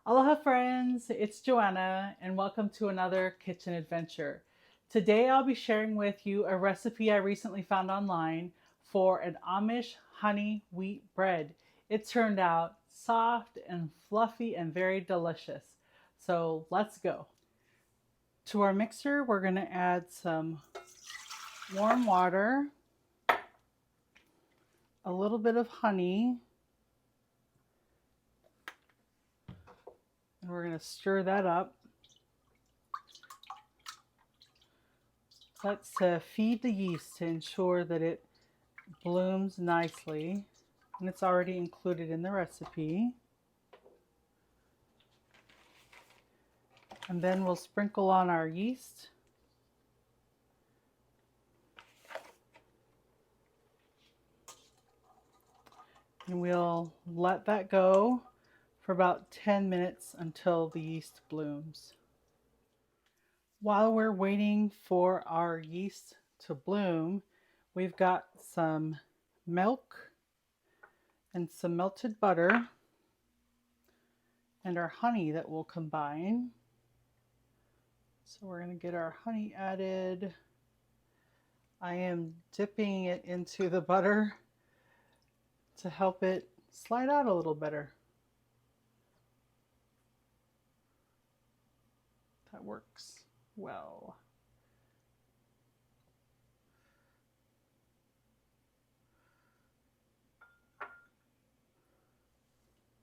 Aloha friends, it's Joanna and welcome to another kitchen adventure. Today I'll be sharing with you a recipe I recently found online for an Amish honey wheat bread. It turned out soft and fluffy and very delicious. So let's go. To our mixer, we're going to add some warm water, a little bit of honey, and we're going to stir that up. Let's feed the yeast to ensure that it blooms nicely, and it's already included in the recipe. And then we'll sprinkle on our yeast. And we'll let that go for about 10 minutes until the yeast blooms. While we're waiting for our yeast to bloom, we've got some milk and some melted butter and our honey that we'll combine. So we're going to get our honey added. I am dipping it into the butter to help it slide out a little better. That works well.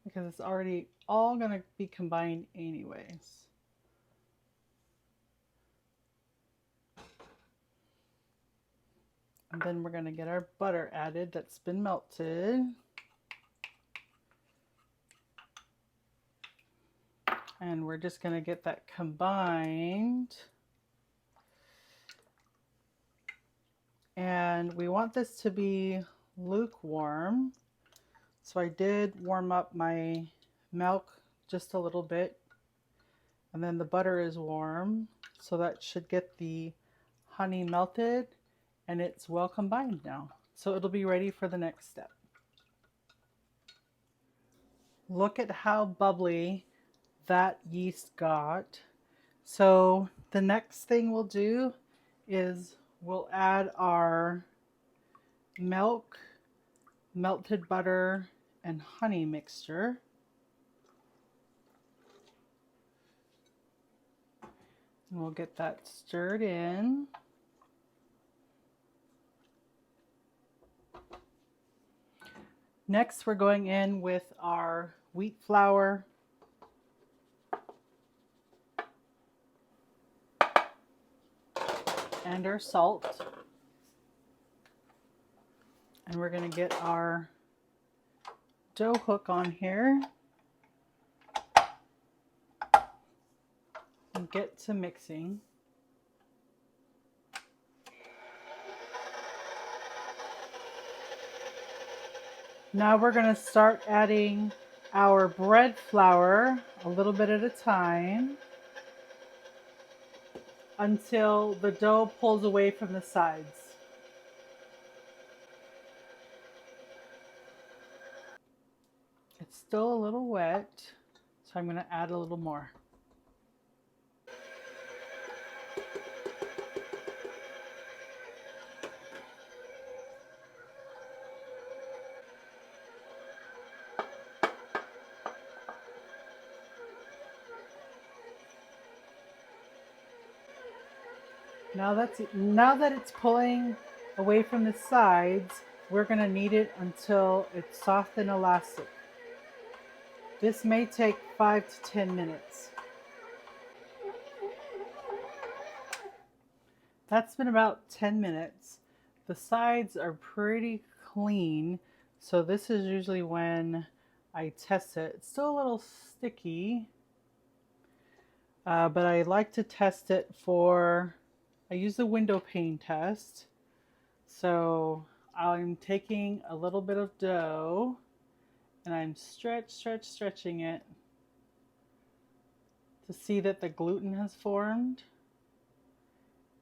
Because it's already all going to be combined anyways. And then we're going to get our butter added that's been melted. And we're just going to get that combined. And we want this to be lukewarm. So I did warm up my milk just a little bit. And then the butter is warm. So that should get the honey melted. And it's well combined now. So it'll be ready for the next step. Look at how bubbly that yeast got. So the next thing we'll do is we'll add our milk, melted butter, and honey mixture. And we'll get that stirred in. Next, we're going in with our wheat flour, and our salt. And we're going to get our dough hook on here and get to mixing. Now we're going to start adding our bread flour a little bit at a time until the dough pulls away from the sides. It's still a little wet, so I'm going to add a little more. Now that it's pulling away from the sides, we're going to knead it until it's soft and elastic. This may take 5 to 10 minutes. That's been about 10 minutes. The sides are pretty clean, so this is usually when I test it. It's still a little sticky, but I like to test it I use the window pane test. So I'm taking a little bit of dough and I'm stretching it to see that the gluten has formed.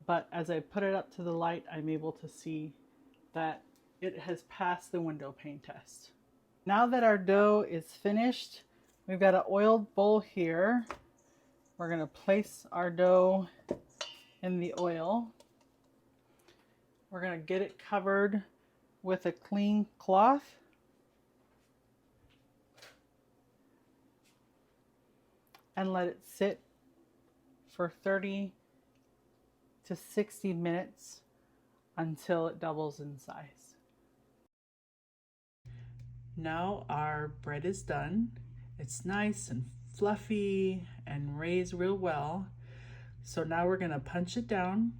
But as I put it up to the light, I'm able to see that it has passed the window pane test. Now that our dough is finished, We've got an oiled bowl here. We're going to place our dough in the oil. We're going to get it covered with a clean cloth. And let it sit for 30 to 60 minutes until it doubles in size. Now our bread is done. It's nice and fluffy and raised real well. So now we're going to punch it down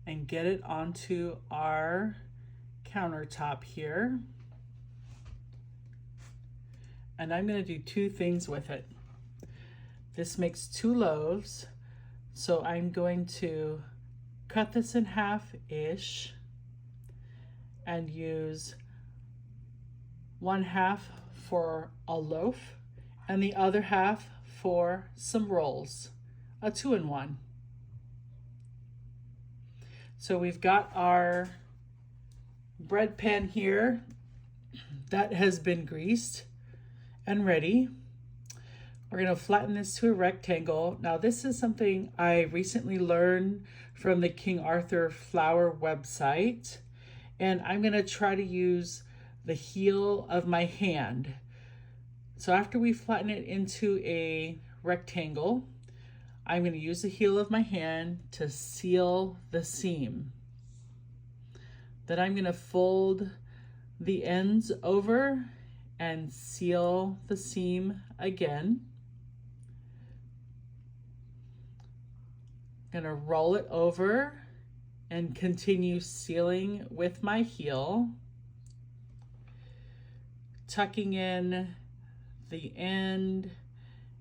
and get it onto our countertop here. And I'm going to do two things with it. This makes 2 loaves, so I'm going to cut this in half-ish and use 1/2 for a loaf and the other half for some rolls, a 2-in-1. So we've got our bread pan here that has been greased and ready. We're going to flatten this to a rectangle. Now this is something I recently learned from the King Arthur flour website, and I'm going to try to use the heel of my hand. So after we flatten it into a rectangle, I'm going to use the heel of my hand to seal the seam. Then I'm going to fold the ends over and seal the seam again. I'm going to roll it over and continue sealing with my heel, tucking in the end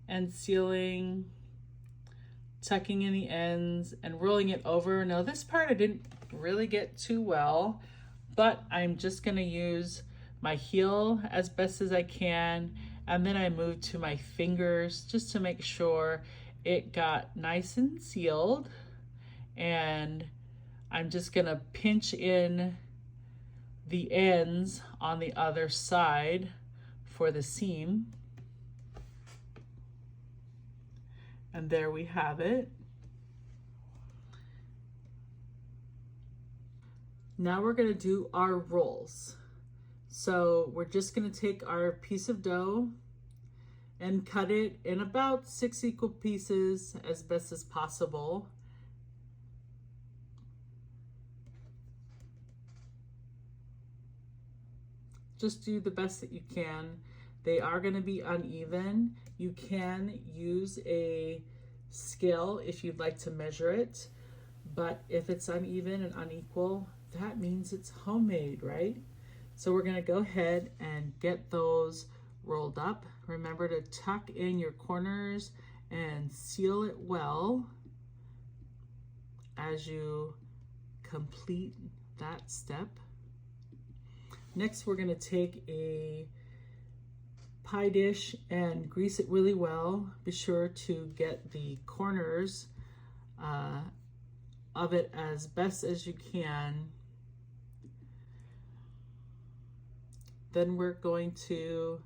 and sealing, tucking in the ends and rolling it over. Now this part I didn't really get too well, but I'm just going to use my heel as best as I can, and then I move to my fingers just to make sure it got nice and sealed. And I'm just going to pinch in the ends on the other side for the seam. And there we have it. Now we're going to do our rolls. So we're just going to take our piece of dough and cut it in about 6 equal pieces as best as possible. Just do the best that you can. They are going to be uneven. You can use a scale if you'd like to measure it, but if it's uneven and unequal, that means it's homemade, right? So we're going to go ahead and get those rolled up. Remember to tuck in your corners and seal it well as you complete that step. Next, we're going to take a pie dish and grease it really well. Be sure to get the corners of it as best as you can. Then we're going to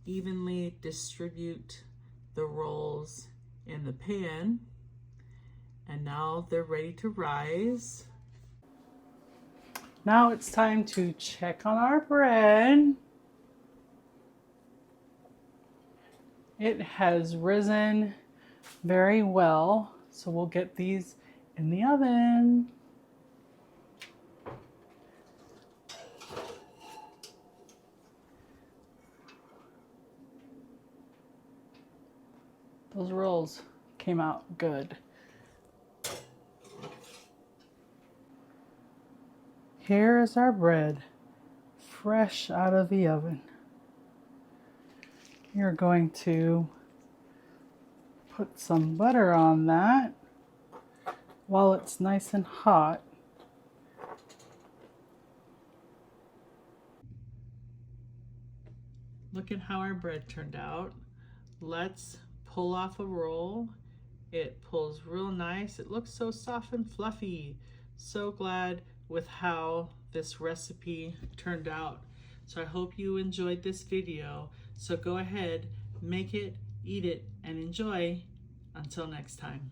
evenly distribute the rolls in the pan. And now they're ready to rise. Now it's time to check on our bread. It has risen very well, so we'll get these in the oven. Those rolls came out good. Here is our bread, fresh out of the oven. You're going to put some butter on that while it's nice and hot. Look at how our bread turned out. Let's pull off a roll. It pulls real nice. It looks so soft and fluffy. So glad with how this recipe turned out. So I hope you enjoyed this video. So go ahead, make it, eat it, and enjoy. Until next time.